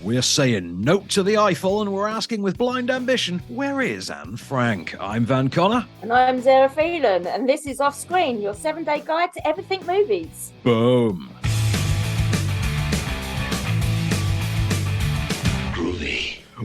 We're saying note to the Eiffel, and we're asking with blind ambition, where is Anne Frank? I'm Van Connor. And I'm Zehra Phelan, and this is Off Screen, your 7-day guide to everything movies. Boom.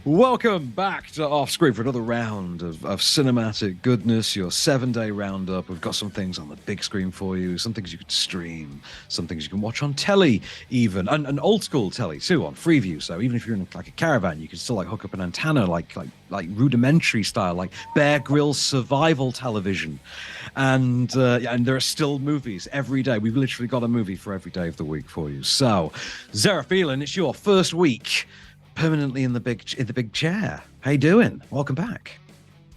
Welcome back to Off Screen for another round of cinematic goodness, your 7-day roundup. We've got some things on the big screen for you, some things you can stream, some things you can watch on telly even, and old school telly too on Freeview. So even if you're in like a caravan, you can still like hook up an antenna like rudimentary style, like Bear Grylls survival television. And there are still movies every day. We've literally got a movie for every day of the week for you. So Zehra Phelan, it's your first week permanently in the big chair. How you doing? Welcome back.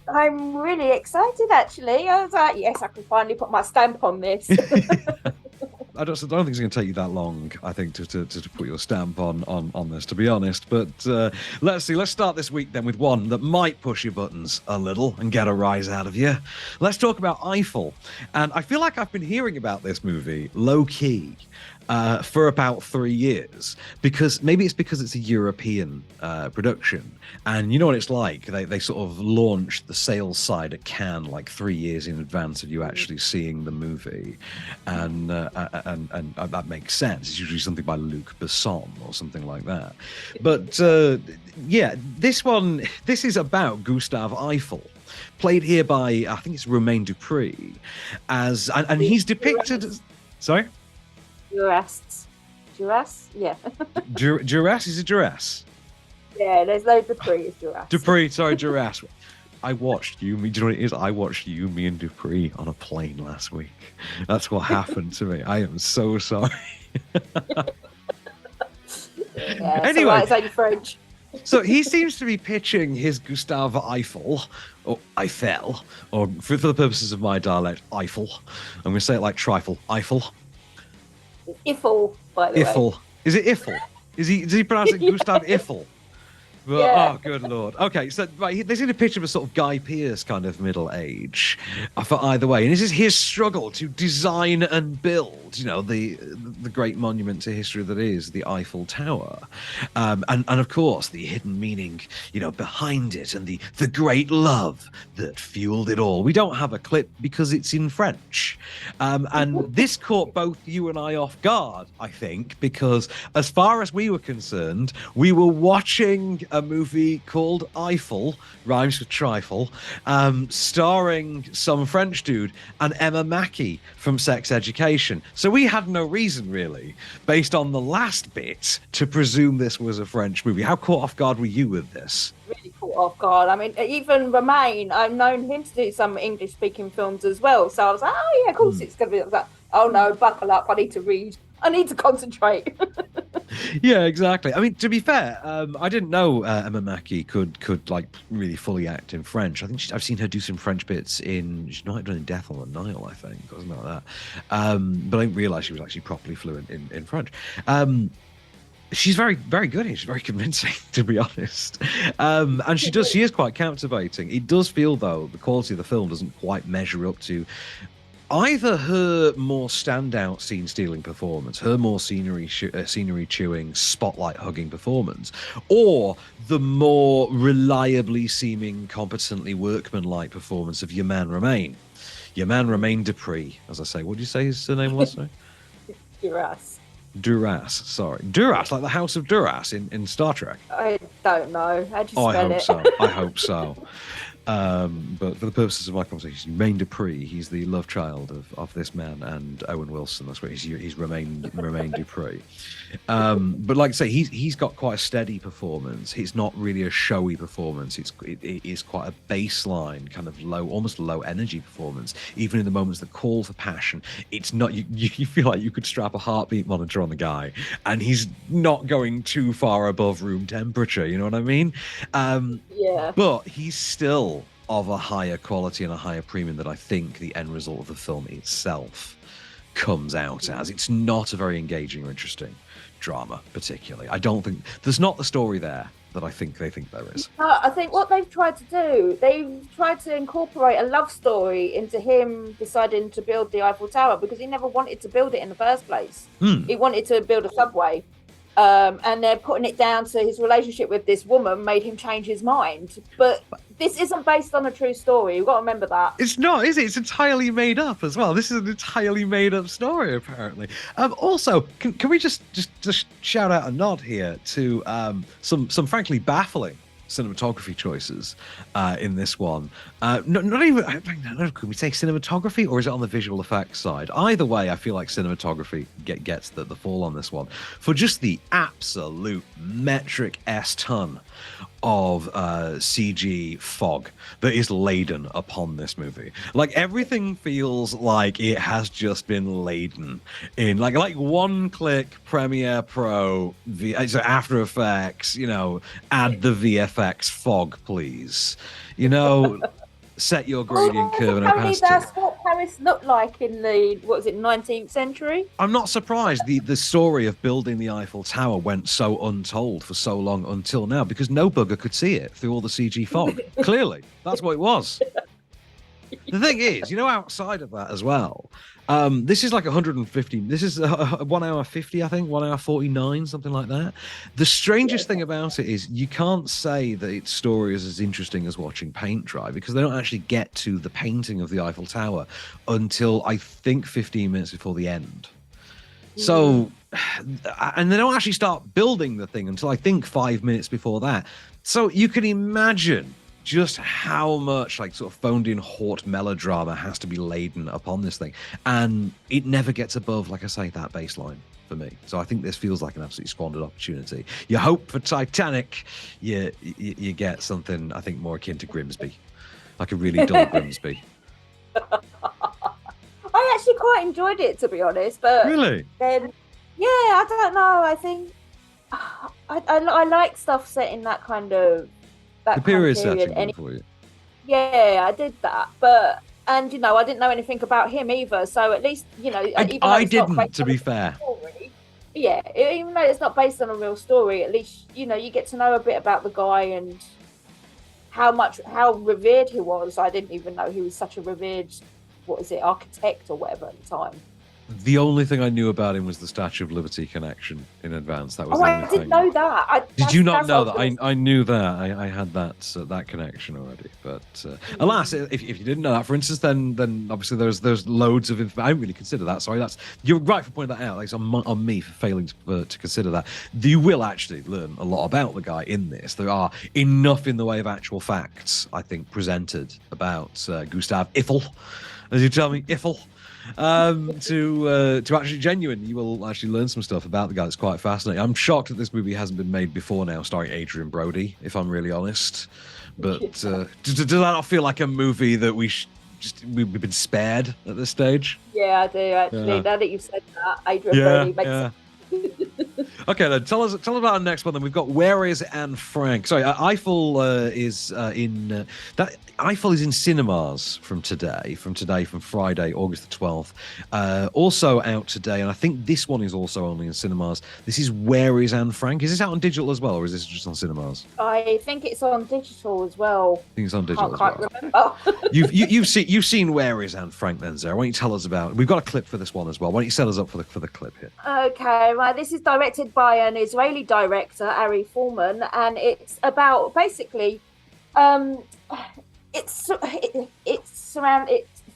I'm really excited, actually. I was like, yes, I can finally put my stamp on this. I don't think it's going to take you that long, I think, to put your stamp on this, to be honest. But let's see. Let's start this week then with one that might push your buttons a little and get a rise out of you. Let's talk about Eiffel. And I feel like I've been hearing about this movie low-key for about 3 years, because it's a European production, and you know what it's like. They sort of launched the sales side at Cannes like 3 years in advance of you actually seeing the movie, and that makes sense. It's usually something by Luc Besson or something like that. But this is about Gustave Eiffel, played here by, I think it's Romain Dupree, and he's depicted as, sorry? Duras? Yeah. Duras? Is it Duras? Yeah, there's no Dupree, it's Duras. Dupree, sorry, Duras. I watched you, do you know what it is? I watched you, me and Dupree on a plane last week. That's what happened to me. I am so sorry. Yeah, anyway, it's like French. So he seems to be pitching his Gustave Eiffel, or Eiffel, or for the purposes of my dialect, Eiffel. I'm going to say it like trifle, Eiffel. Eiffel, by the way. Is it Eiffel? Does he pronounce it Gustave Eiffel? Well, yeah. Oh, good Lord. Okay, so they seem to picture a sort of Guy Pearce kind of middle age for either way. And this is his struggle to design and build, the great monument to history that is the Eiffel Tower. And of course, the hidden meaning, behind it, and the great love that fueled it all. We don't have a clip because it's in French. And this caught both you and I off guard, I think, because as far as we were concerned, we were watching a movie called Eiffel, rhymes with trifle, starring some French dude and Emma Mackey from Sex Education. So we had no reason, really, based on the last bit, to presume this was a French movie. How caught off guard were you with this? Really caught off guard. I mean, even Romain, I've known him to do some English-speaking films as well. So I was like, oh, yeah, of course it's going to be. I was like, oh, no, buckle up. I need to read. I need to concentrate. Yeah, exactly. I mean, to be fair, I didn't know Emma Mackey could like really fully act in French. I think I've seen her do some French bits she's not done in Death on the Nile, I think, or something like that. But I didn't realise she was actually properly fluent in French. She's very, very good. She's very convincing, to be honest. And she is quite captivating. It does feel, though, the quality of the film doesn't quite measure up to either her more standout scene-stealing performance, her more scenery-chewing, spotlight-hugging performance, or the more reliably seeming, competently workmanlike performance of your man Romain Dupree, as I say. What did you say his surname was? Duras, sorry. Duras, like the House of Duras in Star Trek. I don't know. How do you spell it? I hope so. But for the purposes of my conversation, Romain Dupree, he's the love child of this man and Owen Wilson. That's what he's Romain Dupree. But like I say, he's got quite a steady performance. It's not really a showy performance. It is quite a baseline, kind of almost low energy performance. Even in the moments that call for passion, it's not. You feel like you could strap a heartbeat monitor on the guy, and he's not going too far above room temperature. You know what I mean? Yeah. But he's still of a higher quality and a higher premium that I think the end result of the film itself comes out as. It's not a very engaging or interesting drama, particularly. I don't think there's not the story there that I think they think there is. I think what they've tried to do, they've tried to incorporate a love story into him deciding to build the Eiffel Tower, because he never wanted to build it in the first place. He wanted to build a subway. And they're putting it down to his relationship with this woman made him change his mind. But this isn't based on a true story. You've got to remember that. It's not, is it? It's entirely made up as well. This is an entirely made up story, apparently. Also, can we just shout out a nod here to some frankly baffling cinematography choices in this one. Not even, I don't know, could we say cinematography, or is it on the visual effects side? Either way, I feel like cinematography gets the fall on this one for just the absolute metric S-ton of CG fog that is laden upon this movie. Like, everything feels like it has just been laden in like one-click Premiere Pro, so After Effects, you know, add the VFX fog, please. You know, set your gradient curve and opacity. That's what Paris looked like in the, 19th century? I'm not surprised the story of building the Eiffel Tower went so untold for so long until now, because no bugger could see it through all the CG fog. Clearly, that's what it was. The thing is, you know, outside of that as well, this is like 150. This is 1 hour 50, I think, 1 hour 49, something like that. The strangest thing about it is you can't say that its story is as interesting as watching paint dry, because they don't actually get to the painting of the Eiffel Tower until I think 15 minutes before the end. So, and they don't actually start building the thing until I think 5 minutes before that. So you can imagine just how much like sort of phoned in haute melodrama has to be laden upon this thing, and it never gets above, like I say, that baseline for me. So I think this feels like an absolutely squandered opportunity. You hope for Titanic, you get something I think more akin to Grimsby, like a really dull Grimsby. I actually quite enjoyed it, to be honest, but really, then I don't know. I think I like stuff set in that kind of the period setting for you. Yeah, I did that, and you know, I didn't know anything about him either. So at least, you know, I didn't, to be fair. Story, yeah, even though it's not based on a real story, at least, you know, you get to know a bit about the guy and how revered he was. I didn't even know he was such a revered, architect or whatever at the time. The only thing I knew about him was the Statue of Liberty connection in advance. That was the only I didn't thing. know that. Did you not know that? I knew that. I had that connection already. But alas, if you didn't know that, for instance, then obviously there's loads of information. I didn't really consider that. Sorry, you're right for pointing that out. Like, it's on me for failing to consider that. You will actually learn a lot about the guy in this. There are enough in the way of actual facts, I think, presented about Gustav Eiffel, as you tell me, Eiffel. To actually you will actually learn some stuff about the guy that's quite fascinating. I'm shocked that this movie hasn't been made before now, starring Adrian Brody, if I'm really honest. But does that not feel like a movie that we've been spared at this stage? Yeah, I do actually. Yeah. Now that you've said that, Adrian Brody makes sense. Okay, then tell us about our next one. Then we've got Where Is Anne Frank? Sorry, Eiffel is in that. Eiffel is in cinemas from Friday, August the 12th. Also out today, and I think this one is also only in cinemas. This is Where Is Anne Frank? Is this out on digital as well, or is this just on cinemas? I think it's on digital as well. I think it's on digital I can't remember. You've seen Where Is Anne Frank then, Zehra? Why don't you tell us about? We've got a clip for this one as well. Why don't you set us up for the clip here? Okay, well, this is directed by an Israeli director, Ari Foreman, and it's about basically. It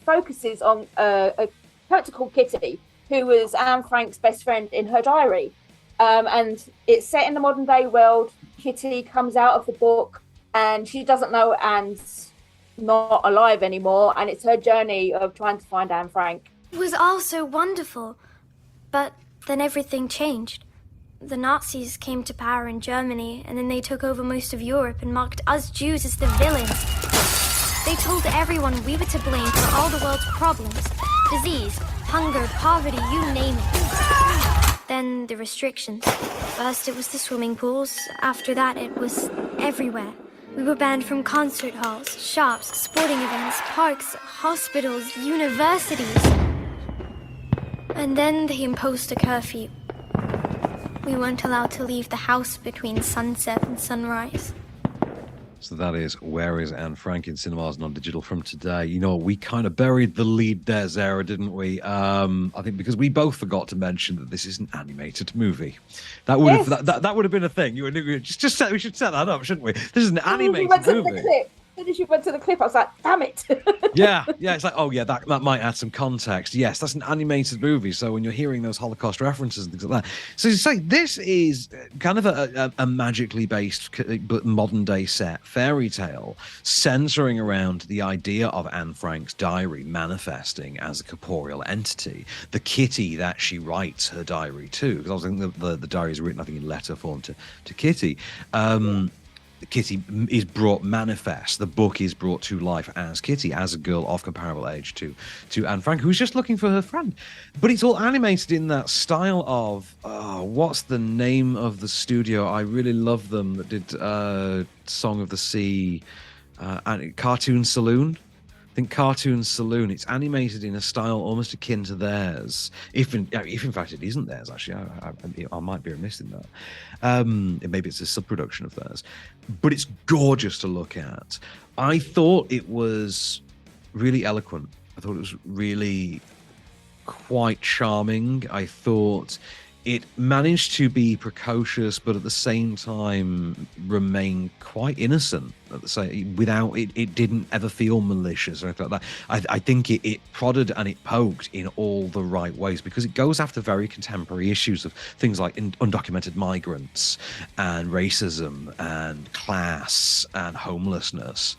focuses on a character called Kitty, who was Anne Frank's best friend in her diary, and it's set in the modern day world. Kitty comes out of the book, and she doesn't know Anne's not alive anymore, and it's her journey of trying to find Anne Frank. It was all so wonderful, but then everything changed. The Nazis came to power in Germany, and then they took over most of Europe and marked us Jews as the villains. They told everyone we were to blame for all the world's problems. Disease, hunger, poverty, you name it. Then the restrictions. First it was the swimming pools. After that it was everywhere. We were banned from concert halls, shops, sporting events, parks, hospitals, universities. And then they imposed a curfew. We weren't allowed to leave the house between sunset and sunrise. So that is Where is Anne Frank in cinemas non-digital from today. You know, we kind of buried the lead there, Zehra, didn't we? I think because we both forgot to mention that this is an animated movie. That would have that would have been a thing. You would just set, we should set that up, shouldn't we? This is an animated movie. As soon as you went to the clip, I was like, damn it. yeah, it's like, oh yeah, that might add some context. Yes, that's an animated movie, so when you're hearing those Holocaust references and things like that. So you say this is kind of a magically based but modern day set fairy tale centering around the idea of Anne Frank's diary manifesting as a corporeal entity, the Kitty that she writes her diary to, because I was thinking the diary is written, I think, in letter form to Kitty. Kitty is brought manifest. The book is brought to life as Kitty, as a girl of comparable age to Anne Frank, who's just looking for her friend. But it's all animated in that style of what's the name of the studio? I really love them that did Song of the Sea, Cartoon Saloon. I think Cartoon Saloon. It's animated in a style almost akin to theirs. If in fact it isn't theirs, actually, I might be remiss in that. Maybe it's a sub-production of theirs, but it's gorgeous to look at. I thought it was really eloquent. I thought it was really quite charming. I thought it managed to be precocious, but at the same time remain quite innocent. Without it didn't ever feel malicious or anything like that. I think it prodded and it poked in all the right ways, because it goes after very contemporary issues of things like undocumented migrants and racism and class and homelessness,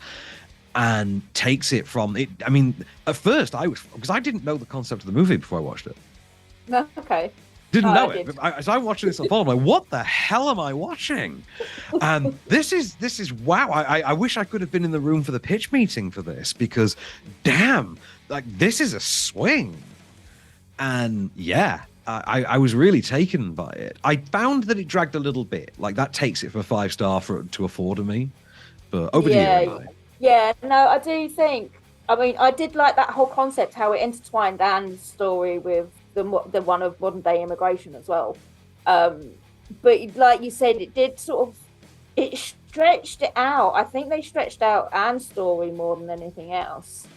and takes it from it. I mean, at first because I didn't know the concept of the movie before I watched it. No, okay. Didn't know it. As I'm watching this unfold, I'm like, what the hell am I watching? And this is wow. I wish I could have been in the room for the pitch meeting for this, because damn, like, this is a swing. And yeah, I was really taken by it. I found that it dragged a little bit. Like, that takes it from a 5-star to a 4 to me. But over to you. Yeah, no, I do think, I mean, I did like that whole concept, how it intertwined Anne's story with the one of modern day immigration as well. But like you said, it did it stretched it out. I think they stretched out Anne's story more than anything else,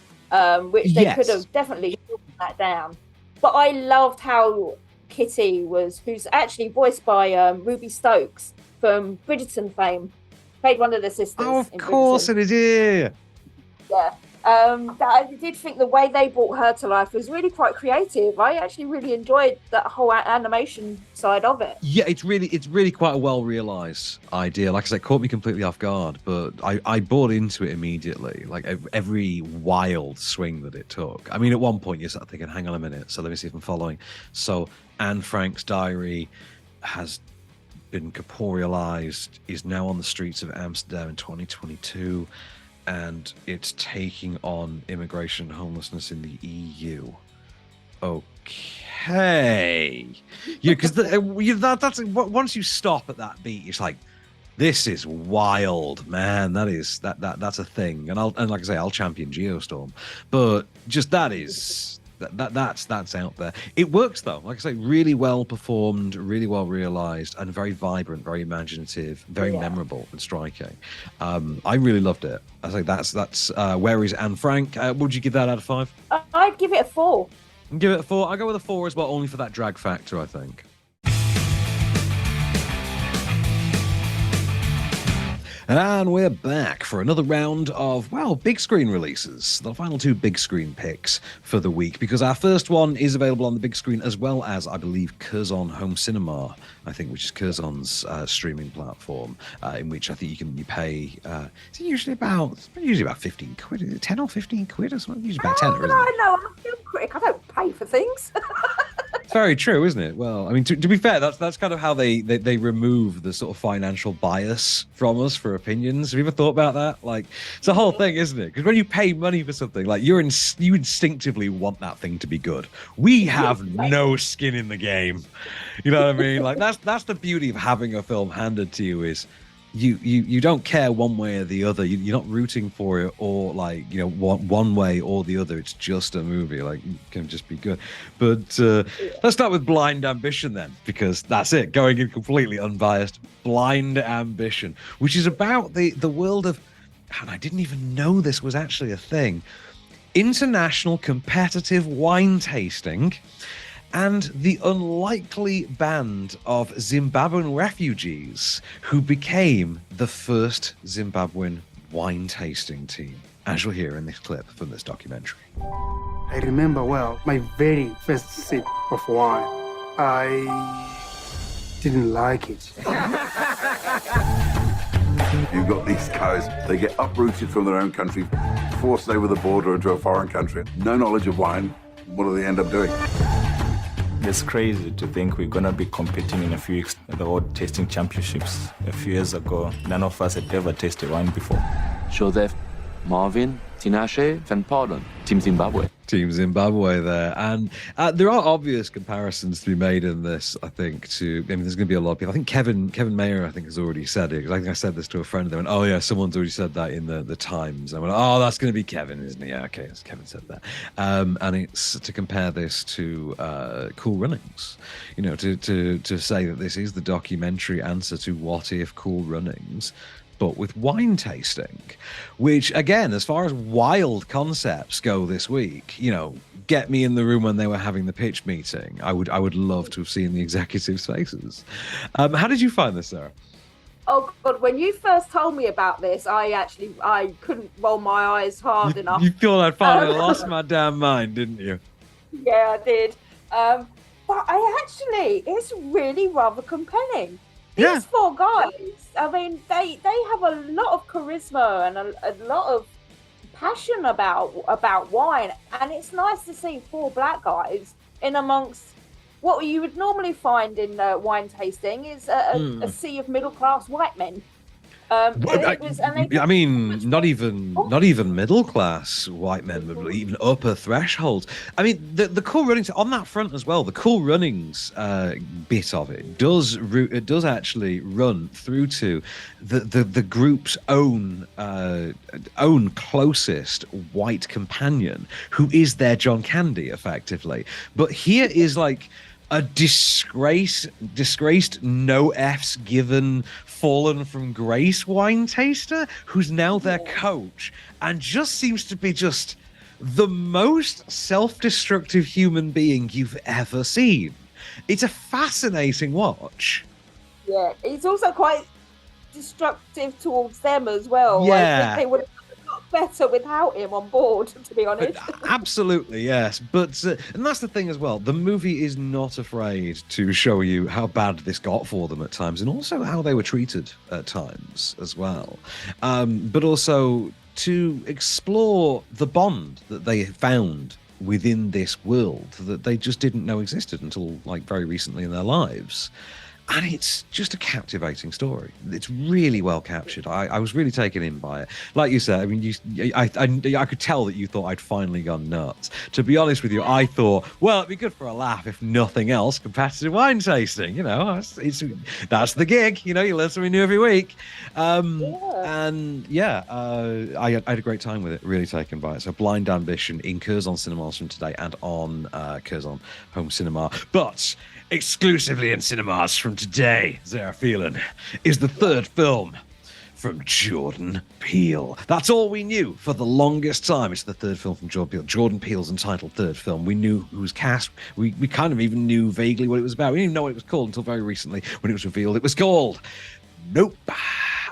which they could have definitely shortened that down. But I loved how Kitty who's actually voiced by Ruby Stokes from Bridgerton fame, played one of the sisters. Oh, of course it is. Yeah. I did think the way they brought her to life was really quite creative. I actually really enjoyed that whole animation side of it. Yeah, it's really quite a well realized idea. Like I said, it caught me completely off guard, but I bought into it immediately. Like, every wild swing that it took. I mean, at one point you start thinking, hang on a minute, so let me see if I'm following. So Anne Frank's diary has been corporealized, is now on the streets of Amsterdam in 2022. And it's taking on immigration and homelessness in the EU. Okay. Yeah, because that's once you stop at that beat, it's like, this is wild, man. That's a thing. And like I say, I'll champion Geostorm. But just that's out there. It works though. Like I say, really well performed, really well realized, and very vibrant, very imaginative, very memorable and striking. I really loved it. I think that's Where is Anne Frank? Would you give that out of 5? I'd give it a 4. Give it a 4. I go with a 4 as well, only for that drag factor, I think. And we're back for another round of, big screen releases. The final 2 big screen picks for the week, because our first one is available on the big screen, as well as, I believe, Curzon Home Cinema, I think, which is Curzon's streaming platform, in which I think you pay, it's usually about 15 quid, is it 10 or 15 quid or something? Usually about 10, isn't it? I know, I'm a film critic, I don't pay for things. It's very true, isn't it? Well, I mean, to be fair, that's kind of how they remove the sort of financial bias from us for opinions. Have you ever thought about that? Like, it's a whole thing, isn't it? Because when you pay money for something, like, you instinctively want that thing to be good. We have no skin in the game. You know what I mean? Like, that's the beauty of having a film handed to you, is you don't care one way or the other. You're not rooting for it, or like, one way or the other. It's just a movie. Like, it can just be good. But let's start with Blind Ambition then, because that's it. Going in completely unbiased. Blind Ambition, which is about the world of and I didn't even know this was actually a thing, international competitive wine tasting, and the unlikely band of Zimbabwean refugees who became the first Zimbabwean wine tasting team, as you'll hear in this clip from this documentary. I remember well my very first sip of wine. I didn't like it. You've got these guys, they get uprooted from their own country, forced over the border into a foreign country, no knowledge of wine. What do they end up doing? It's crazy to think we're going to be competing in a few weeks at the World Tasting Championships. A few years ago, none of us had ever tasted wine before. Joseph, Marvin, Tinashe, Van Pardon, Team Zimbabwe. Team Zimbabwe there. And there are obvious comparisons to be made in this, I think, to, I mean, there's going to be a lot of people. I think Kevin Mayer, I think, has already said it, because I think I said this to a friend, and they went, oh yeah, someone's already said that in the Times. I went, oh, that's going to be Kevin, isn't he? Yeah, okay, yes, Kevin said that. And it's to compare this to Cool Runnings, you know, to say that this is the documentary answer to What If Cool Runnings, but with wine tasting, which, again, as far as wild concepts go this week, you know, get me in the room when they were having the pitch meeting. I would love to have seen the executives' faces. How did you find this, Sarah? Oh God, when you first told me about this, I couldn't roll my eyes hard enough. You thought I'd finally lost my damn mind, didn't you? Yeah, I did. But it's really rather compelling. Yeah. These four guys, I mean, they have a lot of charisma and a lot of passion about wine, and it's nice to see four black guys in amongst what you would normally find in wine tasting is a sea of middle-class white men. I mean, not even middle class white men, but even upper thresholds. I mean, the Cool Runnings on that front as well. The Cool Runnings bit of it does actually run through to the group's own closest white companion, who is their John Candy, effectively. But here is like a disgraced, no F's given, fallen from grace wine taster who's now their coach, and just seems to be just the most self-destructive human being you've ever seen. It's a fascinating watch. Yeah, he's also quite destructive towards them as well. Yeah. I think they would have got better without him on board, to be honest. Absolutely, yes. But and that's the thing as well. The movie is not afraid to show you how bad this got for them at times, and also how they were treated at times as well. But also to explore the bond that they found within this world that they just didn't know existed until like very recently in their lives. And it's just a captivating story. It's really well captured. I was really taken in by it. Like you said, I mean, I could tell that you thought I'd finally gone nuts. To be honest with you, I thought, well, it'd be good for a laugh, if nothing else, competitive wine tasting. You know, that's the gig. You know, you learn something new every week. And yeah, I had a great time with it. Really taken by it. So Blind Ambition in Curzon Cinemas from today and on Curzon Home Cinema. But exclusively in cinemas from today, Zehra Phelan, is the third film from Jordan Peele. That's all we knew for the longest time. It's the third film from Jordan Peele. Jordan Peele's entitled third film. We knew who was cast. We kind of even knew vaguely what it was about. We didn't even know what it was called until very recently when it was revealed. It was called Nope.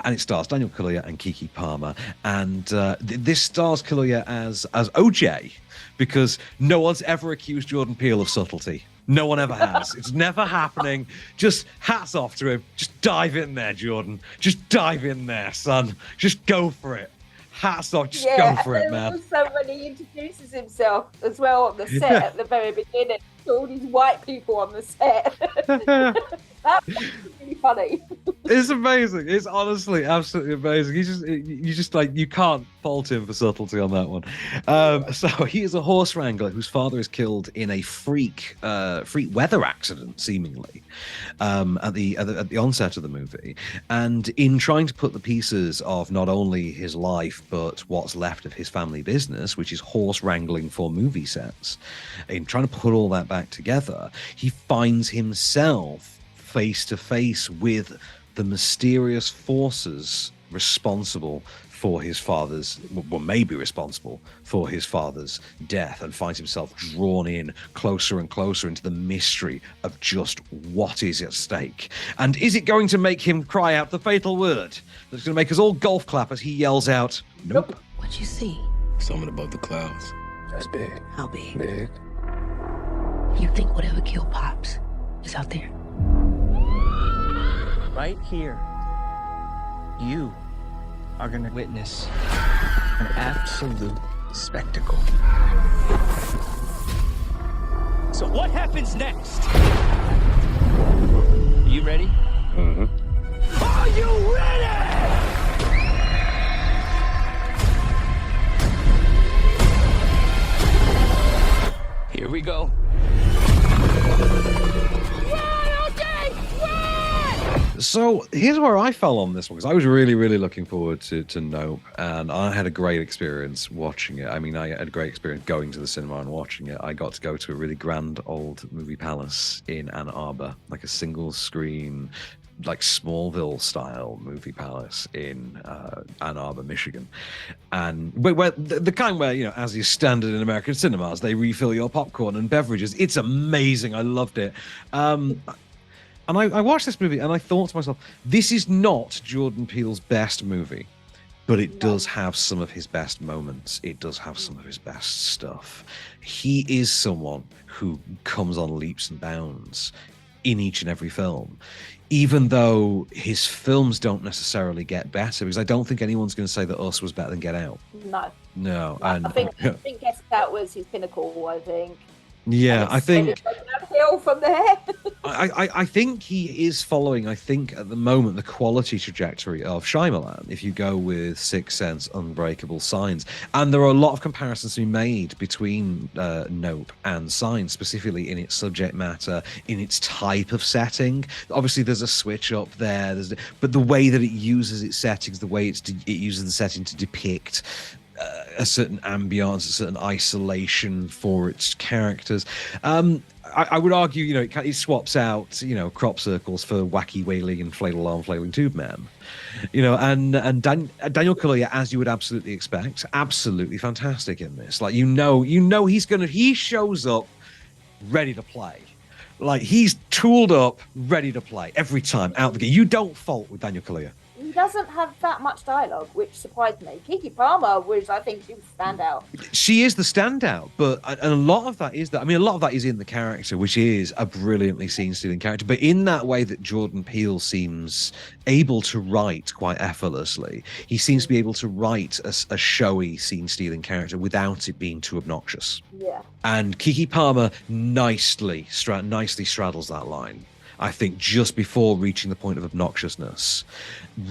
And it stars Daniel Kaluuya and Keke Palmer. And this stars Kaluuya as OJ, because no one's ever accused Jordan Peele of subtlety. No one ever has. It's never happening. Just hats off to him. Just dive in there, Jordan. Just dive in there, son. Just go for it. Hats off. Just go for it, man. Also, when he introduces himself as well on the set at the very beginning, all these white people on the set. That's really funny. It's amazing. It's honestly absolutely amazing. You just like, you can't fault him for subtlety on that one. So he is a horse wrangler whose father is killed in a freak weather accident, seemingly, at the onset of the movie. And in trying to put the pieces of not only his life but what's left of his family business, which is horse wrangling for movie sets, in trying to put all that back together, he finds himself face to face with the mysterious forces responsible for his father's, well, maybe responsible for his father's death, and finds himself drawn in closer and closer into the mystery of just what is at stake. And is it going to make him cry out the fatal word that's going to make us all golf clap as he yells out, "Nope." What'd you see? Something above the clouds. That's big. How big? Big. You think whatever killed Pops is out there? Right here, you are gonna witness an absolute spectacle. So what happens next? Are you ready? Mm-hmm. Are you ready? Here we go. So here's where I fell on this one, because I was really, really looking forward to Nope, and I had a great experience watching it. I mean, I had a great experience going to the cinema and watching it. I got to go to a really grand old movie palace in Ann Arbor, like a single screen, like Smallville style movie palace in Ann Arbor, Michigan. And where the kind where, you know, as is standard in American cinemas, they refill your popcorn and beverages. It's amazing. I loved it. And I watched this movie and I thought to myself, this is not Jordan Peele's best movie, but it does have some of his best moments. It does have some of his best stuff. He is someone who comes on leaps and bounds in each and every film, even though his films don't necessarily get better, because I don't think anyone's going to say that Us was better than Get Out. No. And I think Get Out was his pinnacle, I think. Yeah, I think uphill from there. I think he is following, I think at the moment, the quality trajectory of Shyamalan. If you go with Sixth Sense, Unbreakable, Signs, and there are a lot of comparisons to be made between Nope and Signs, specifically in its subject matter, in its type of setting. Obviously, there's a switch up there, but the way that it uses its settings, the way it uses the setting to depict a certain ambience, a certain isolation for its characters. I would argue, you know, it swaps out, you know, crop circles for wacky wailing and flail arm flailing tube man, you know, and Daniel Kaluuya, as you would absolutely expect, absolutely fantastic in this. Like, you know, he shows up ready to play. Like, he's tooled up, ready to play every time out the gate. You don't fault with Daniel Kaluuya. He doesn't have that much dialogue, which surprised me. Keke Palmer, which I think she was standout. She is the standout, but a lot of that is that. I mean, a lot of that is in the character, which is a brilliantly scene-stealing character. But in that way that Jordan Peele seems able to write quite effortlessly, he seems to be able to write a showy scene-stealing character without it being too obnoxious. Yeah. And Keke Palmer nicely straddles that line. I think just before reaching the point of obnoxiousness,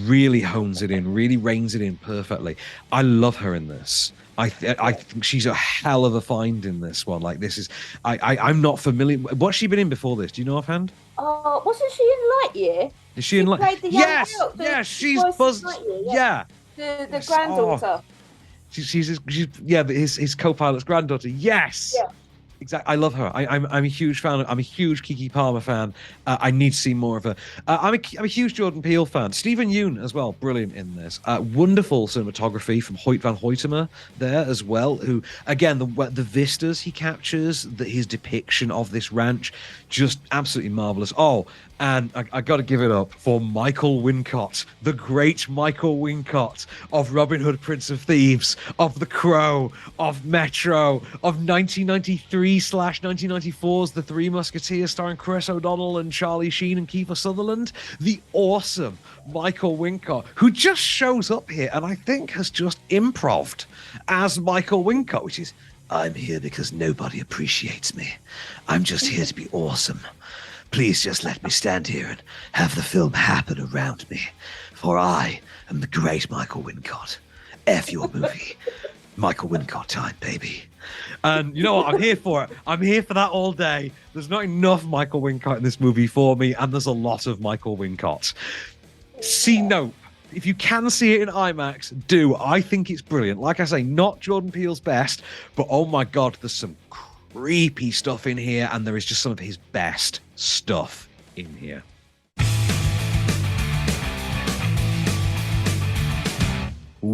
really hones it in, really reins it in perfectly. I love her in this. I think she's a hell of a find in this one. Like, this is, I'm not familiar. What's she been in before this? Do you know offhand? Oh, wasn't she in Lightyear? Is she in Lightyear? Yes, yes, she's Buzz. Yeah. The granddaughter. She's his co-pilot's granddaughter. Yes. Yeah. Exactly. I love her. I'm a huge fan. I'm a huge Keke Palmer fan. I need to see more of her. I'm a huge Jordan Peele fan. Stephen Yeun as well, brilliant in this. Wonderful cinematography from Hoyt van Hoytema there as well. Who, again, the vistas he captures, his depiction of this ranch, just absolutely marvelous. Oh, and I got to give it up for Michael Wincott, the great Michael Wincott of Robin Hood, Prince of Thieves, of The Crow, of Metro, of 1993/1994's The Three Musketeers, starring Chris O'Donnell and Charlie Sheen and Kiefer Sutherland. The awesome Michael Wincott, who just shows up here and I think has just improv'd as Michael Wincott, which is, I'm here because nobody appreciates me. I'm just here to be awesome. Please just let me stand here and have the film happen around me, for I am the great Michael Wincott. F your movie. Michael Wincott time, baby. And you know what? I'm here for it. I'm here for that all day. There's not enough Michael Wincott in this movie for me, and there's a lot of Michael Wincott. See Nope. If you can see it in IMAX, do. I think it's brilliant. Like I say, not Jordan Peele's best, but oh my God, there's some creepy stuff in here, and there is just some of his best stuff in here.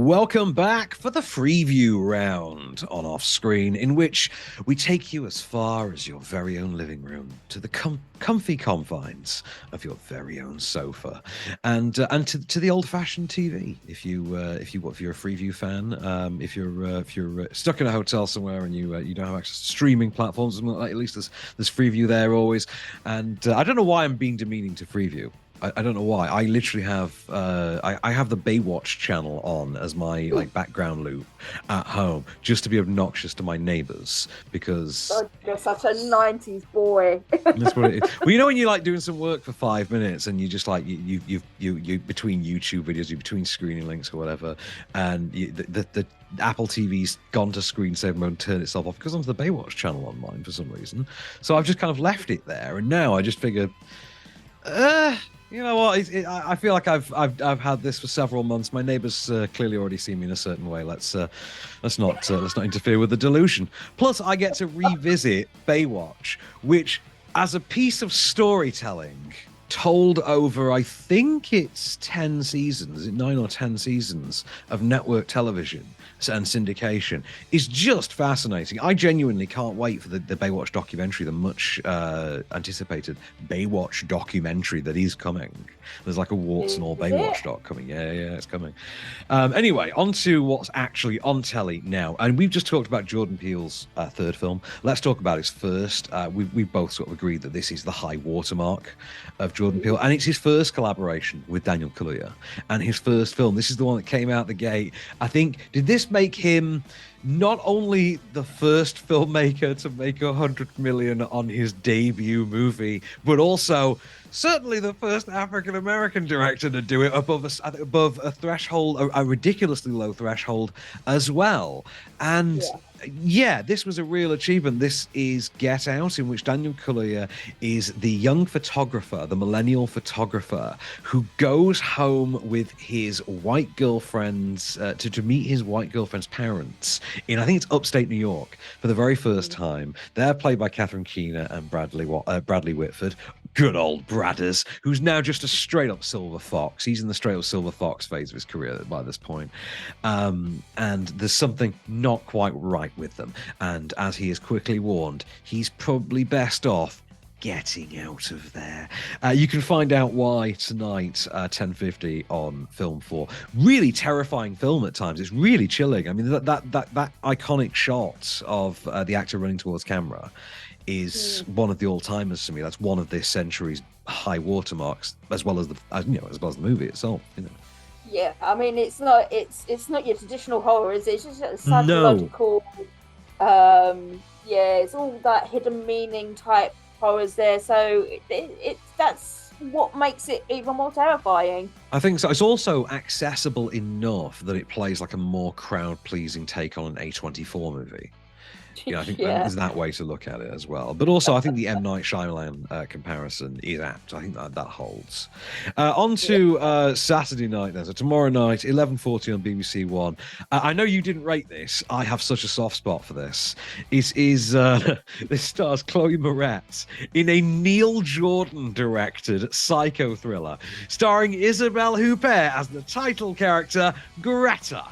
Welcome back for the Freeview round on Off Screen, in which we take you as far as your very own living room, to the comfy confines of your very own sofa, and to the old-fashioned TV. If you're a Freeview fan, if you're stuck in a hotel somewhere and you don't have access to streaming platforms, something like that, at least there's Freeview there always. And I don't know why I'm being demeaning to Freeview. I don't know why. I literally have I have the Baywatch channel on as my background loop at home, just to be obnoxious to my neighbors, because you're such a 90s boy. That's what it is. Well, you know when you're doing some work for 5 minutes and you just you between YouTube videos, you between screening links or whatever, and the Apple TV's gone to screensaver mode and turned itself off because I'm the Baywatch channel on mine for some reason. So I've just kind of left it there, and now I just figure, you know what? I feel like I've had this for several months. My neighbours clearly already see me in a certain way. Let's not interfere with the delusion. Plus, I get to revisit Baywatch, which, as a piece of storytelling told over, I think it's 10 seasons, 9 or 10 seasons of network television and syndication, is just fascinating. I genuinely can't wait for the Baywatch documentary, the much anticipated Baywatch documentary that is coming. There's a warts and all Baywatch doc coming. Yeah, it's coming. Anyway, on to what's actually on telly now. And we've just talked about Jordan Peele's third film. Let's talk about his first. We've both sort of agreed that this is the high watermark of Jordan Peele, and it's his first collaboration with Daniel Kaluuya, and his first film. This is the one that came out the gate. I think, did this make him not only the first filmmaker to make $100 million on his debut movie, but also certainly the first African-American director to do it above a threshold, a ridiculously low threshold as well. And yeah, this was a real achievement. This is Get Out, in which Daniel Kaluuya is the young photographer, the millennial photographer, who goes home with his white girlfriend's to meet his white girlfriend's parents in, I think it's upstate New York, for the very first time. They're played by Catherine Keener and Bradley Whitford. Good old Bradders, who's now just a straight-up silver fox. He's in the straight-up silver fox phase of his career by this point. And there's something not quite right with them. And as he is quickly warned, he's probably best off getting out of there. You can find out why tonight, 10:50 on Film 4. Really terrifying film at times. It's really chilling. I mean, that iconic shot of the actor running towards camera is one of the all-timers to me. That's one of this century's high watermarks, as well as the movie itself. Yeah, I mean, it's not your traditional horror, is it? It's just a psychological. No. It's all that hidden meaning type horrors there. So that's what makes it even more terrifying. I think so. It's also accessible enough that it plays like a more crowd-pleasing take on an A24 movie. I think there's that way to look at it as well. But also, I think the M. Night Shyamalan comparison is apt. I think that holds. On to Saturday night then. So tomorrow night, 11:40 on BBC One. I know you didn't rate this. I have such a soft spot for this. This stars Chloe Moretz in a Neil Jordan-directed psycho thriller, starring Isabelle Huppert as the title character, Greta.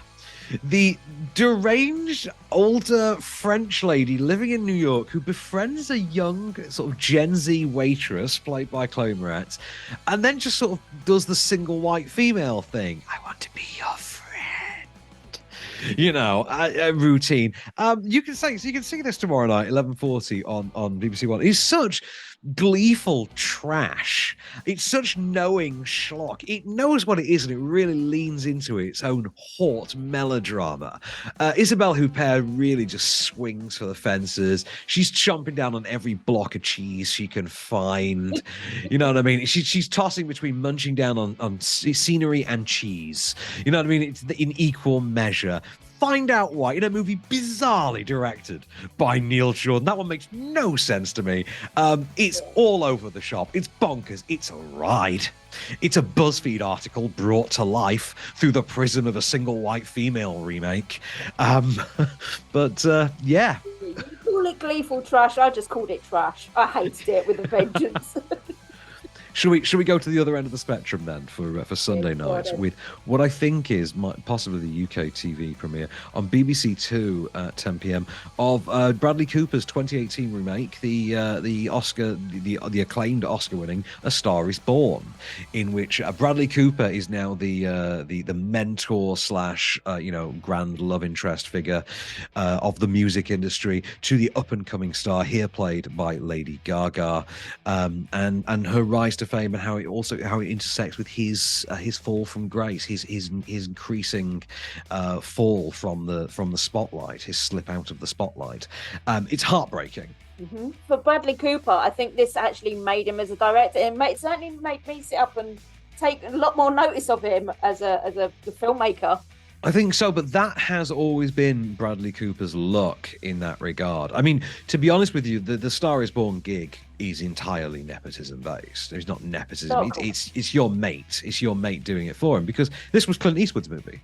The deranged older French lady living in New York who befriends a young sort of Gen Z waitress played by Chloe Moretz, and then just sort of does the single white female thing. I want to be your friend. A routine. You can see this tomorrow night, 11:40 on BBC One. It's such gleeful trash. It's such knowing schlock. It knows what it is, and it really leans into its own haute melodrama. Isabelle Huppert really just swings for the fences. She's chomping down on every block of cheese she can find. You know what I mean? She's tossing between munching down on scenery and cheese. You know what I mean? It's in equal measure. Find out why in a movie bizarrely directed by Neil Jordan. That one makes no sense to me. It's all over the shop. It's bonkers. It's a ride. It's a BuzzFeed article brought to life through the prism of a single white female remake. But yeah. You call it gleeful trash. I just called it trash. I hated it with a vengeance. Should we go to the other end of the spectrum then for Sunday night with what I think is possibly the UK TV premiere on BBC Two at 10 p.m. of Bradley Cooper's 2018 remake, the acclaimed Oscar-winning A Star Is Born, in which Bradley Cooper is now the mentor slash grand love interest figure of the music industry to the up and coming star here played by Lady Gaga, and her rise to fame, and how it intersects with his fall from grace, his increasing fall from the spotlight, his slip out of the spotlight. It's heartbreaking. Mm-hmm. For Bradley Cooper, I think this actually made him as a director. It certainly made me sit up and take a lot more notice of him as a filmmaker. I think so, but that has always been Bradley Cooper's luck in that regard. I mean, to be honest with you, the Star Is Born gig is entirely nepotism based. It's not nepotism. Oh. It's your mate. It's your mate doing it for him, because this was Clint Eastwood's movie.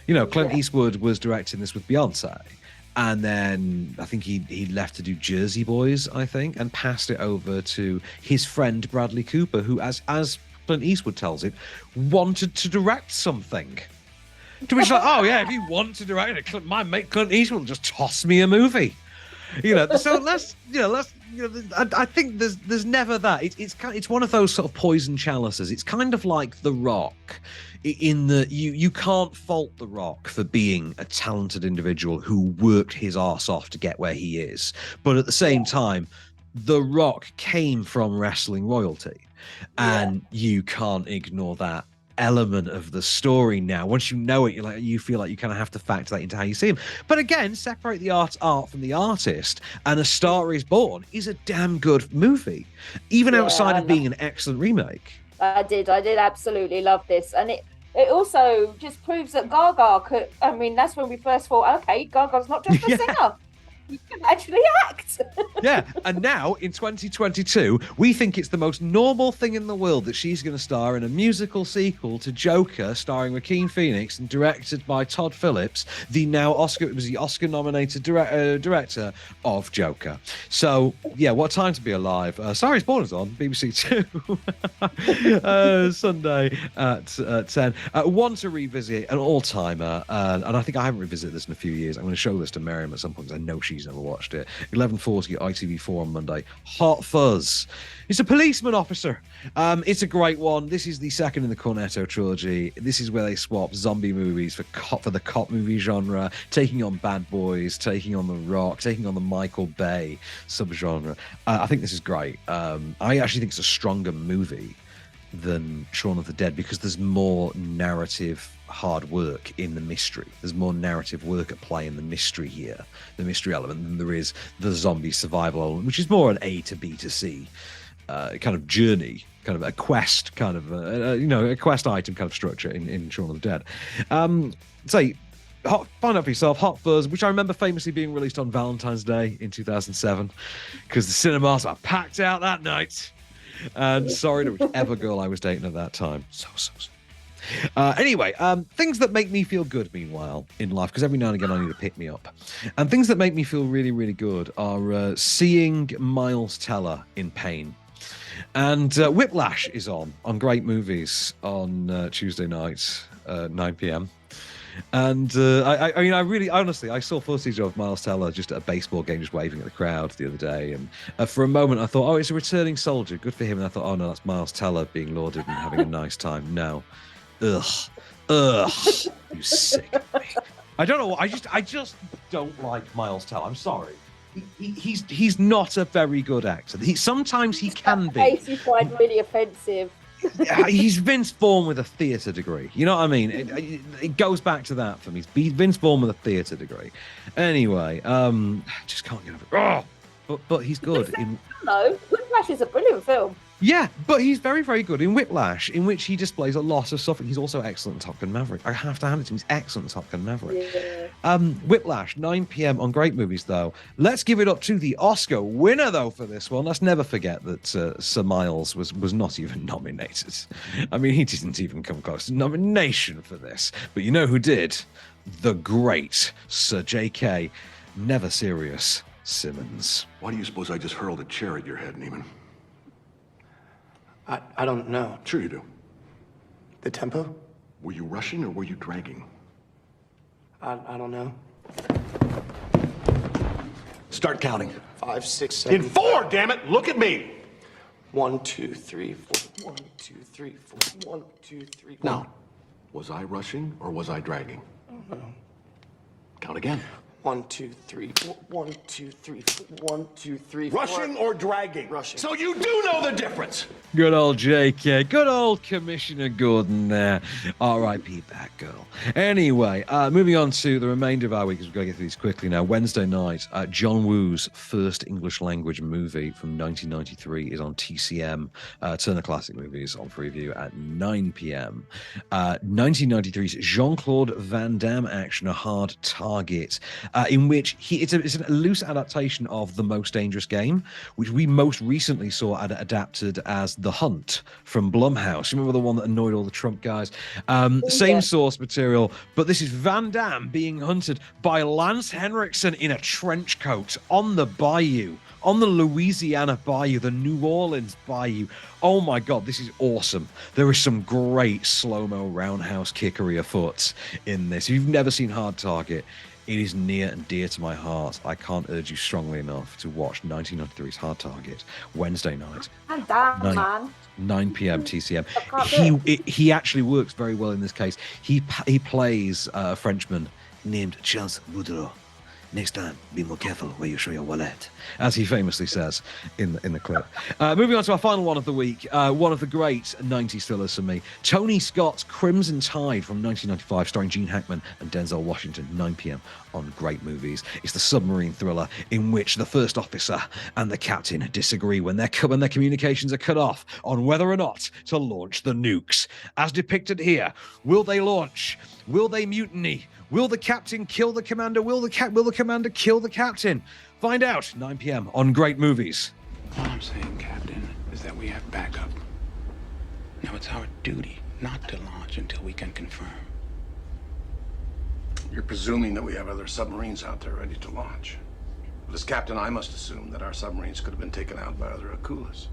Clint Eastwood was directing this with Beyonce. And then I think he left to do Jersey Boys, I think, and passed it over to his friend Bradley Cooper, who, as Clint Eastwood tells it, wanted to direct something. To which, like, oh yeah, if you want to direct it, my mate Clint Eastwood will just toss me a movie. So I think there's never that. It's one of those sort of poison chalices. It's kind of like The Rock, in that you can't fault The Rock for being a talented individual who worked his arse off to get where he is. But at the same time, The Rock came from wrestling royalty, and you can't ignore that element of the story now. Once you know it, you feel like you kind of have to factor that into how you see him. But again, separate the art from the artist, and A Star Is Born is a damn good movie, even outside of being an excellent remake. I did absolutely love this, and it also just proves that Gaga could. I mean, that's when we first thought, okay, Gaga's not just a singer. You can actually act. Yeah, and now in 2022, we think it's the most normal thing in the world that she's going to star in a musical sequel to Joker, starring Joaquin Phoenix and directed by Todd Phillips, the Oscar-nominated director of Joker. So, yeah, what time to be alive? Star Is Born is on BBC Two Sunday at 10. Want to revisit an all-timer, and I think I haven't revisited this in a few years. I'm going to show this to Miriam at some point, because I know she's never watched it. 11:40 ITV4 on Monday. Hot Fuzz. It's a policeman officer. It's a great one. This is the second in the Cornetto trilogy. This is where they swap zombie movies for the cop movie genre, taking on Bad Boys, taking on The Rock, taking on the Michael Bay subgenre. I think this is great. I actually think it's a stronger movie than Shaun of the Dead, because there's more narrative hard work in the mystery. There's more narrative work at play in the mystery here, the mystery element, than there is the zombie survival element, which is more an A to B to C kind of journey, kind of a quest, kind of a quest item kind of structure in Shaun of the Dead. Find out for yourself, Hot Fuzz, which I remember famously being released on Valentine's Day in 2007, because the cinemas were packed out that night. And sorry to whichever girl I was dating at that time. So. Anyway, things that make me feel good, meanwhile, in life, because every now and again I need to pick me up. And things that make me feel really, really good are seeing Miles Teller in pain. And Whiplash is on Great Movies on Tuesday night, 9 p.m. And I mean, I really, honestly, I saw footage of Miles Teller just at a baseball game, just waving at the crowd the other day. And for a moment, I thought, oh, it's a returning soldier. Good for him. And I thought, oh, no, that's Miles Teller being lauded and having a nice time. No. Ugh. You sick of me. I don't know. I just don't like Miles Teller. I'm sorry. He's not a very good actor. Sometimes he can be. Face you find really offensive. He's Vince Vaughn with a theatre degree. You know what I mean? It goes back to that for me. He's Vince Vaughn with a theatre degree. Anyway, just can't get over it. But he's good. No, Whiplash is a brilliant film. Yeah, but he's very, very good in Whiplash, in which he displays a lot of stuff. He's also excellent in Top Gun Maverick. I have to hand it to him. He's excellent in Top Gun Maverick. Yeah. Whiplash, 9 p.m. on Great Movies, though. Let's give it up to the Oscar winner, though, for this one. Let's never forget that Sir Miles was not even nominated. I mean, he didn't even come close to nomination for this. But you know who did? The great Sir J.K. Never Serious Simmons. Why do you suppose I just hurled a chair at your head, Neiman? I don't know. Sure you do. The tempo? Were you rushing or were you dragging? I don't know. Start counting. 5, 6, 7. In 4, damn it! Look at me! 1, 2, 3, 4. 1, 2, 3, 4. 1, 2, 3, 4. Now, was I rushing or was I dragging? No. Count again. 1, 2, 3, 4. 1, 2, 3, 4. 1, 2, 3, 4. Rushing or dragging? Rushing. So you do know the difference! Good old JK. Good old Commissioner Gordon there. R.I.P. Batgirl. Anyway, moving on to the remainder of our week, because we've got to get through these quickly now. Wednesday night, John Woo's first English language movie from 1993 is on TCM. Turner Classic Movies on Freeview at 9 p.m. 1993's Jean-Claude Van Damme action, A Hard Target, in which it's a loose adaptation of The Most Dangerous Game, which we most recently saw adapted as The Hunt from Blumhouse. You remember the one that annoyed all the Trump guys? Same source material, but this is Van Damme being hunted by Lance Henriksen in a trench coat on the bayou, on the Louisiana bayou, the New Orleans bayou. Oh my God, this is awesome. There is some great slow-mo roundhouse kickery afoot in this. If you've never seen Hard Target, it is near and dear to my heart. I can't urge you strongly enough to watch 1993's Hard Target Wednesday night. And damn, man. 9 p.m. TCM. He actually works very well in this case. He plays a Frenchman named Charles Boudreau. Next time, be more careful where you show your wallet, as he famously says in the clip. Moving on to our final one of the week, one of the great 90s thrillers for me, Tony Scott's Crimson Tide from 1995, starring Gene Hackman and Denzel Washington, 9 p.m. on Great Movies. It's the submarine thriller in which the first officer and the captain disagree when their communications are cut off on whether or not to launch the nukes. As depicted here, will they launch? Will they mutiny? Will the captain kill the commander? Will the commander kill the captain? Find out, 9 p.m. on Great Movies. All I'm saying, Captain, is that we have backup. Now it's our duty not to launch until we can confirm. You're presuming that we have other submarines out there ready to launch. But as captain, I must assume that our submarines could have been taken out by other Akulas.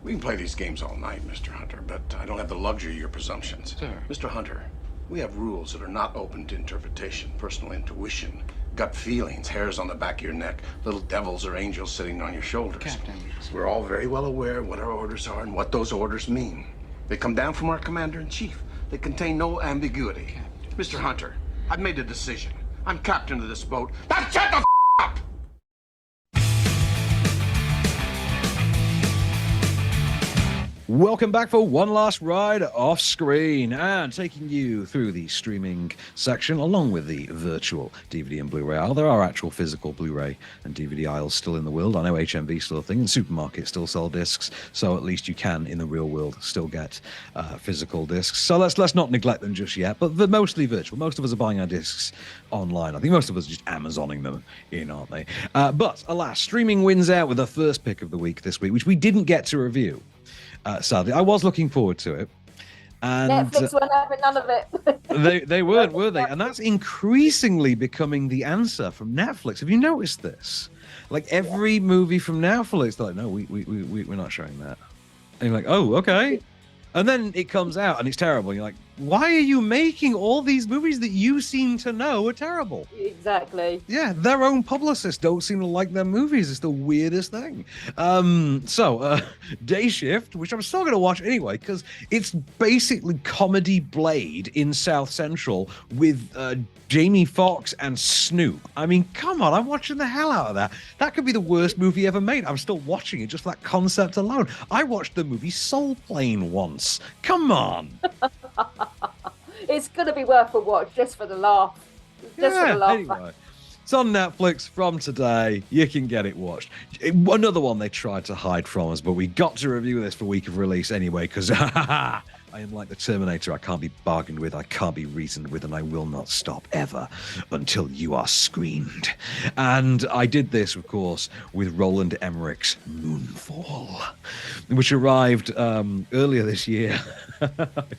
We can play these games all night, Mr. Hunter, but I don't have the luxury of your presumptions. Sir. Mr. Hunter, we have rules that are not open to interpretation, personal intuition, gut feelings, hairs on the back of your neck, little devils or angels sitting on your shoulders. Captain. So we're all very well aware of what our orders are and what those orders mean. They come down from our commander-in-chief. They contain no ambiguity. Captain. Mr. Hunter, I've made a decision. I'm captain of this boat. Now shut the up! Welcome back for one last ride off screen and taking you through the streaming section along with the virtual DVD and Blu-ray aisle. There are actual physical Blu-ray and DVD aisles still in the world. I know HMV still a thing and supermarkets still sell discs, so at least you can in the real world still get physical discs. So let's not neglect them just yet, but they're mostly virtual. Most of us are buying our discs online. I think most of us are just Amazoning them in, aren't they? But alas, streaming wins out with the first pick of the week this week, which we didn't get to review. Sadly, I was looking forward to it. And Netflix weren't having none of it. they weren't, were they? And that's increasingly becoming the answer from Netflix. Have you noticed this? Like every movie from Netflix, they're like, no, we're not showing that. And you're like, oh, okay. And then it comes out and it's terrible. And you're like, why are you making all these movies that you seem to know are terrible? Exactly. Yeah, their own publicists don't seem to like their movies. It's the weirdest thing. Day Shift, which I'm still going to watch anyway, because it's basically Comedy Blade in South Central with Jamie Foxx and Snoop. I mean, come on, I'm watching the hell out of that. That could be the worst movie ever made. I'm still watching it just for that concept alone. I watched the movie Soul Plane once. Come on. It's going to be worth a watch just for the laugh. Just for the laugh. Anyway, it's on Netflix from today. You can get it watched. Another one they tried to hide from us, but we got to review this for week of release anyway, because I am like the Terminator. I can't be bargained with, I can't be reasoned with, and I will not stop ever until you are screened. And I did this, of course, with Roland Emmerich's Moonfall, which arrived earlier this year.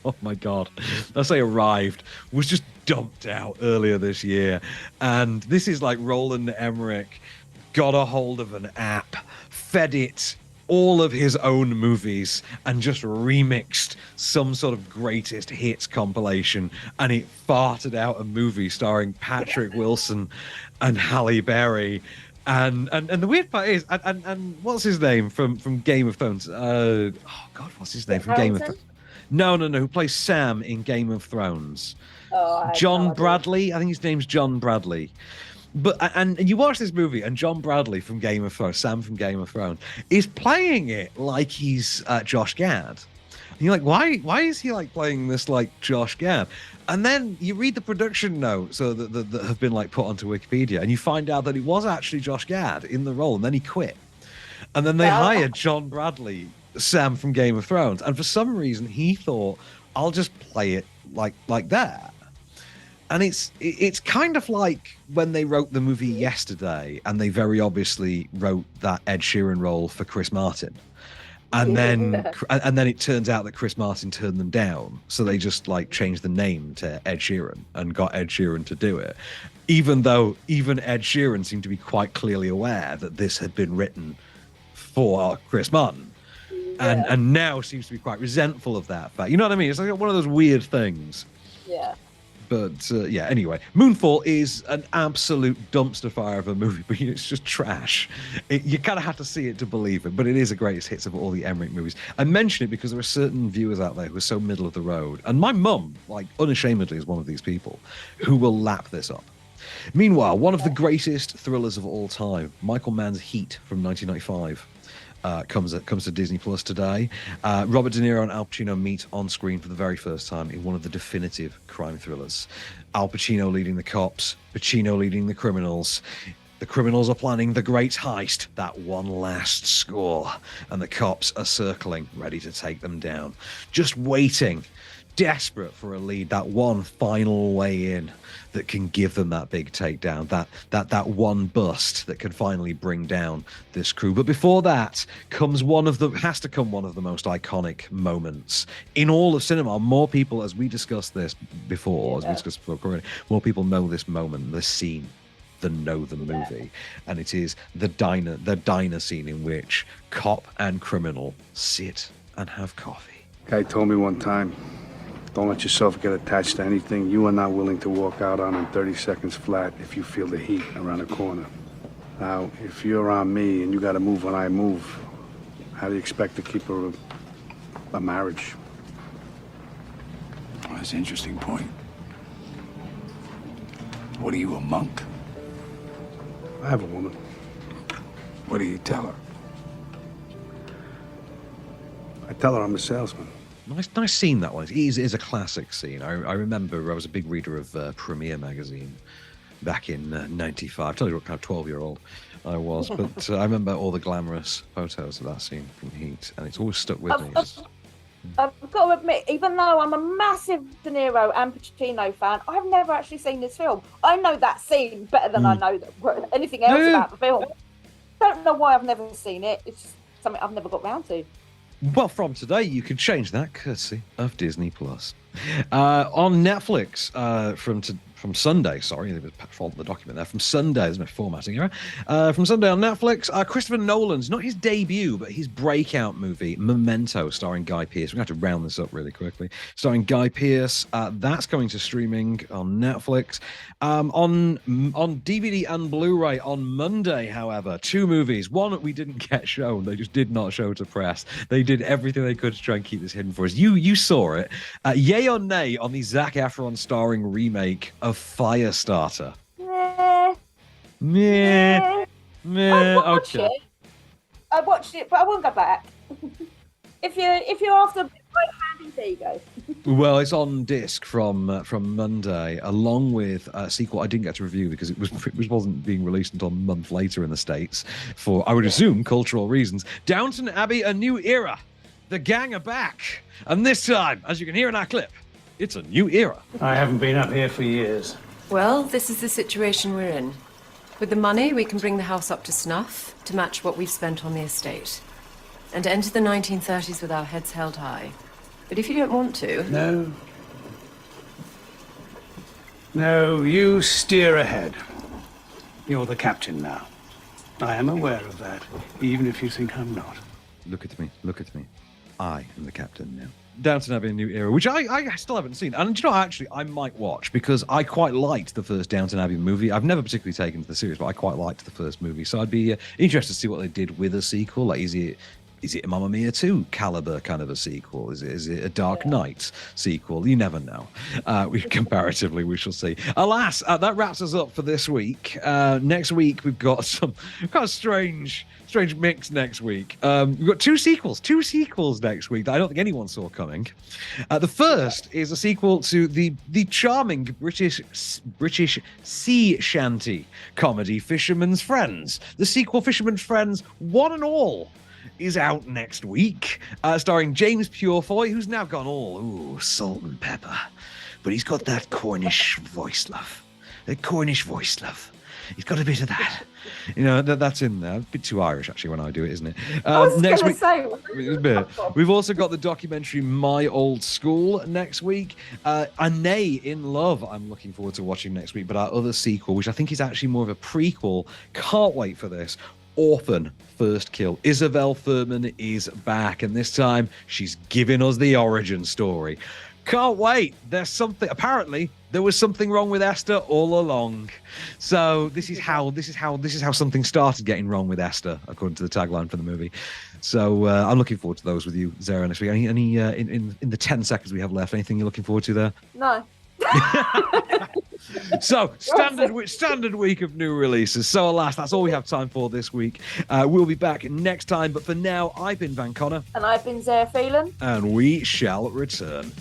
Oh my God. I say arrived, was just dumped out earlier this year. And this is like Roland Emmerich got a hold of an app, fed it all of his own movies and just remixed some sort of greatest hits compilation, and it farted out a movie starring Patrick Wilson and Halle Berry. And the weird part is, and what's his name from Game of Thrones? Oh God, what's his name from Game of Thrones? No, who plays Sam in Game of Thrones? John Bradley. I think his name's John Bradley. But and you watch this movie, and John Bradley from Game of Thrones, Sam from Game of Thrones, is playing it like he's Josh Gad. And you're like, why is he like playing this like Josh Gad? And then you read the production notes that have been like put onto Wikipedia, and you find out that it was actually Josh Gad in the role, and then he quit. And then they hired John Bradley, Sam from Game of Thrones, and for some reason he thought, I'll just play it like that. And it's kind of like when they wrote the movie Yesterday, and they very obviously wrote that Ed Sheeran role for Chris Martin. And then it turns out that Chris Martin turned them down. So they just like changed the name to Ed Sheeran and got Ed Sheeran to do it. Even though even Ed Sheeran seemed to be quite clearly aware that this had been written for Chris Martin. And now seems to be quite resentful of that fact. You know what I mean? It's like one of those weird things. Yeah. But anyway, Moonfall is an absolute dumpster fire of a movie, but it's just trash. You kind of have to see it to believe it, but it is a greatest hits of all the Emmerich movies. I mention it because there are certain viewers out there who are so middle of the road, and my mum, like unashamedly, is one of these people who will lap this up. Meanwhile, one of the greatest thrillers of all time, Michael Mann's Heat from 1995. Comes to Disney Plus today. Robert De Niro and Al Pacino meet on screen for the very first time in one of the definitive crime thrillers. Al Pacino leading the cops, Pacino leading the criminals. The criminals are planning the great heist, that one last score, and the cops are circling, ready to take them down. Just waiting, desperate for a lead, that one final way in that can give them that big takedown, that one bust that can finally bring down this crew. But before that has to come one of the most iconic moments in all of cinema. More people, as we discussed before, more people know this moment, this scene, than know the movie. And it is the diner scene in which cop and criminal sit and have coffee. Guy told me one time, don't let yourself get attached to anything you are not willing to walk out on in 30 seconds flat if you feel the heat around the corner. Now, if you're on me and you gotta move when I move, how do you expect to keep a marriage? Well, that's an interesting point. What are you, a monk? I have a woman. What do you tell her? I tell her I'm a salesman. Nice scene, that one. It is a classic scene. I remember I was a big reader of Premiere magazine back in 95. Tell you what kind of 12-year-old I was. But I remember all the glamorous photos of that scene from Heat, and it's always stuck with me. I've got to admit, even though I'm a massive De Niro and Pacino fan, I've never actually seen this film. I know that scene better than I know anything else about the film. I don't know why I've never seen it. It's just something I've never got round to. Well, from today, you can change that courtesy of Disney Plus. On Netflix, from Sunday, sorry, there was a fault in the document there. From Sunday, there's no formatting error. From Sunday on Netflix, Christopher Nolan's, not his debut, but his breakout movie, Memento, starring Guy Pearce. We're going to have to round this up really quickly. Starring Guy Pearce. That's coming to streaming on Netflix. On DVD and Blu-ray on Monday, however, two movies. One we didn't get shown. They just did not show to press. They did everything they could to try and keep this hidden for us. You saw it. Yay or nay on the Zac Efron starring remake of Firestarter? Meh. I watched it, but I won't go back. if you're after right handy, there you go. Well, it's on disc from Monday, along with a sequel I didn't get to review because it wasn't being released until a month later in the States for, I would assume, cultural reasons. Downton Abbey: A New Era. The gang are back, and this time, as you can hear in our clip, it's a new era. I haven't been up here for years. Well, this is the situation we're in. With the money, we can bring the house up to snuff to match what we've spent on the estate. And enter the 1930s with our heads held high. But if you don't want to... No, you steer ahead. You're the captain now. I am aware of that, even if you think I'm not. Look at me. Look at me. I am the captain now. Downton Abbey: A New Era, which I still haven't seen. And do you know, actually, I might watch because I quite liked the first Downton Abbey movie. I've never particularly taken to the series, but I quite liked the first movie. So I'd be interested to see what they did with a sequel. Like, is it a Mamma Mia 2 caliber kind of a sequel? Is it a Dark Knight sequel? You never know. Comparatively, we shall see. Alas, that wraps us up for this week. Next week, we've got some kind of strange mix next week. We've got two sequels next week that I don't think anyone saw coming. The first is a sequel to the charming British sea shanty comedy Fisherman's Friends. The sequel, Fisherman's Friends, one and all, is out next week, starring James Purefoy, who's now gone all salt and pepper, but he's got that Cornish voice, love. That Cornish voice, love. He's got a bit of that. You know, that's in there. A bit too Irish, actually, when I do it, isn't it? Next week, we've also got the documentary My Old School next week. Anay in Love, I'm looking forward to watching next week. But our other sequel, which I think is actually more of a prequel, can't wait for this. Orphan First Kill. Isabel Furman is back, and this time she's giving us the origin story. Can't wait. Apparently there was something wrong with Esther all along. So this is how something started getting wrong with Esther, according to the tagline for the movie. So I'm looking forward to those with you, Zehra, next week. Any in the 10 seconds we have left, anything you're looking forward to there? No. So standard week of new releases. So alas, that's all we have time for this week. We'll be back next time, but for now, I've been Van Connor, and I've been Zehra Phelan, and we shall return.